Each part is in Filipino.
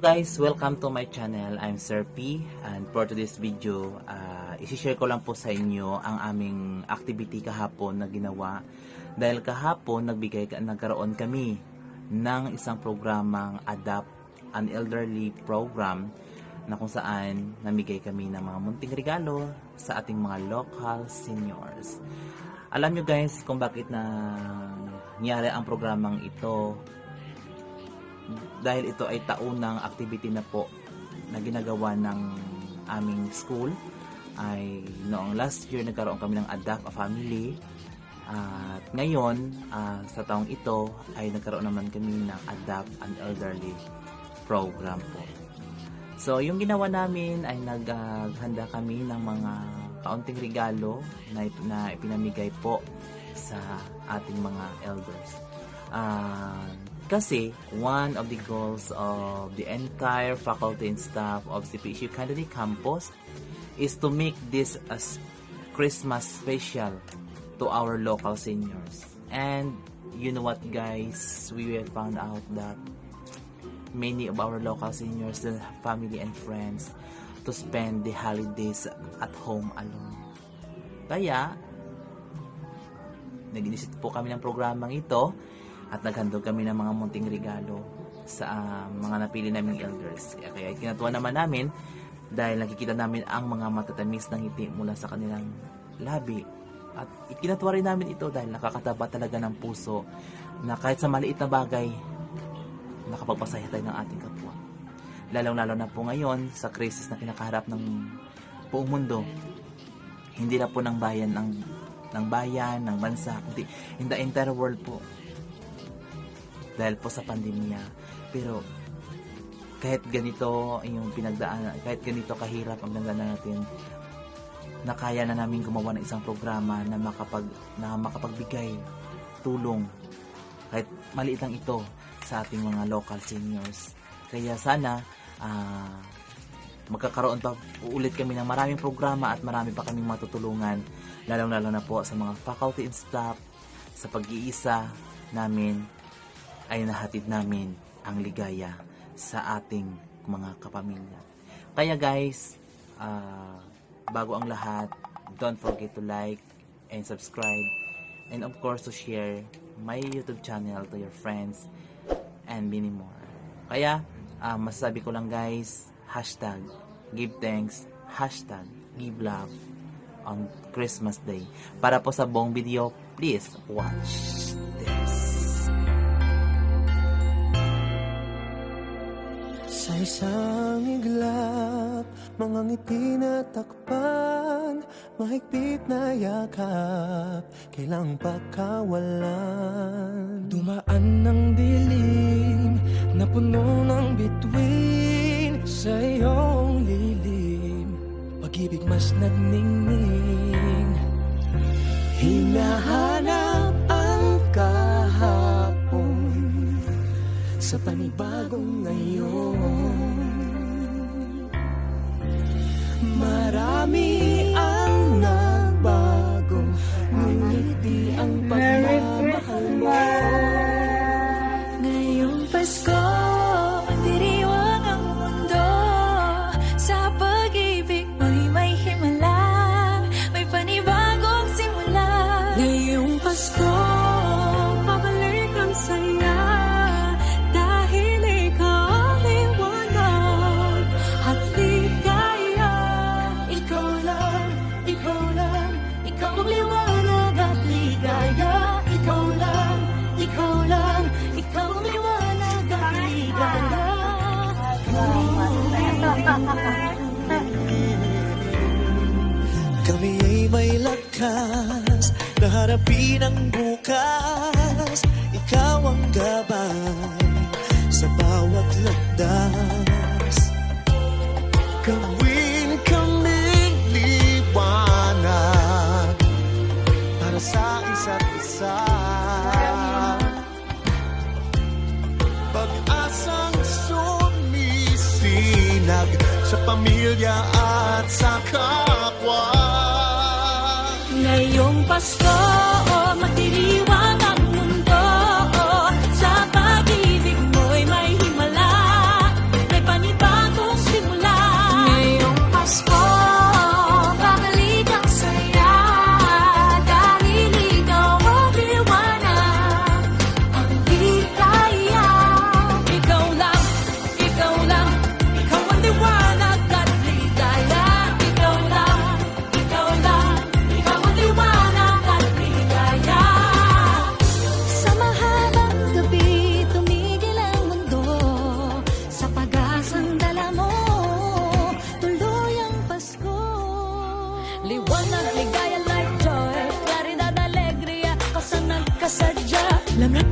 guys, welcome to my channel. I'm Sir P, and for today's video, isi-share ko lang po sa inyo ang aming activity kahapon na ginawa. Dahil kahapon nagkaroon kami ng isang programang Adopt an Elderly program na kung saan namigay kami ng mga munting regalo sa ating mga local seniors. Alam nyo guys kung bakit nangyari ang programang ito, dahil ito ay taunang activity na po na ginagawa ng aming school. Ay noong last year nagkaroon kami ng Adopt a Family, at ngayon sa taong ito ay nagkaroon naman kami ng Adopt an Elderly program po. So yung ginawa namin ay naghanda kami ng mga kaunting regalo na ipinamigay po sa ating mga elders. Kasi one of the goals of the entire faculty and staff of CPSU Candidate Campus is to make this as Christmas special to our local seniors. And you know what guys, we have found out that many of our local seniors still have family and friends to spend the holidays at home alone. Kaya nag-inisip po kami ng programang ito at naghandog kami ng mga munting regalo sa mga napili naming elders. Kaya kinatuwa naman namin dahil nakikita namin ang mga matatamis na ngiti mula sa kanilang labi. At ikinatuwa rin namin ito dahil nakakataba talaga ng puso na kahit sa maliit na bagay, nakapagpasaya tayo ng ating kapwa. Lalong-lalo na po ngayon sa krisis na kinakaharap ng buong mundo. Hindi na po ng bayan, ng bansa, kundi in the entire world po. Dahil po sa pandemya. Pero kahit ganito yung pinagdaanan, kahit ganito kahirap ang pinagdaanan natin, nakaya na namin gumawa ng isang programa na makapagbigay tulong kahit maliit lang ito sa ating mga local seniors. Kaya sana magkakaroon pa ulit kami ng maraming programa at marami pa kaming matutulungan, lalong-lalo na po sa mga faculty and staff. Sa pag-iisa namin ay nahatid namin ang ligaya sa ating mga kapamilya. Kaya guys, bago ang lahat, don't forget to like and subscribe, and of course to share my YouTube channel to your friends and many more. Kaya masasabi ko lang guys, hashtag give thanks, hashtag give love on Christmas Day. Para po sa buong video, please watch this. Sa isang iglap, mga ngiti na takpan, mahigpit na yakap, kailang pagkawalan. Dumaan ng dilim na puno ng bituin, sa iyong lilim, pag-ibig mas nagningning. Hinahanap ang kahapon sa panibagong ngayon. Marami ang nagbago, ngunit di ang pagmamahal mo. Ngayong Pasko, magdiriwang ang mundo. Sa pag-ibig mo'y may himala, may panibagong simula. Ngayong Pasko, pabalik ang saya, dahil ikaw ang liwanag at ligaya. Ikaw lang, ikaw lang, ikaw ang liwanag at ligaya. Ikaw lang, ikaw lang, ikaw ang liwanag at ligaya. Kami ay may lakas na harapin ang bukas. Ikaw ang gabay sa bawat landas. Gawin kaming liwanag para sa isa't isa. Pag-asang sumisinag sa pamilya at sa kapwa. Ngayong Pasko, magdiriwang ang mundo. Sa pag-ibig mo'y may himala, may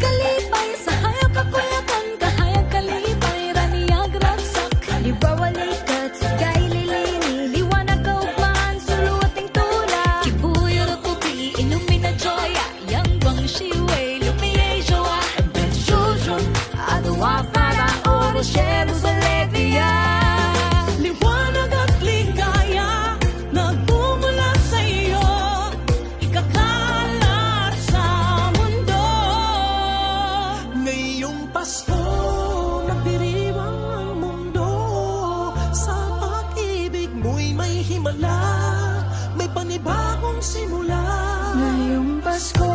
kalipay sa hayag kakuyakan, kahayag kalipay, raniyag ragsak, ibawalikat sa kaililini, liwanag kaugmaan, suluting tula, kibuyo na kubi, ilumina joya, yang bang shiway, lumiye joa, ben shujun, adwa para oro, shelos alegria. Liwanag at ligaya nagmumula sa iyo, ikakalat sa mundo. Ngayong Pasko, nagdiriwang ang mundo. Sa pag-ibig mo'y may himala, may panibagong simula. Ngayong Pasko,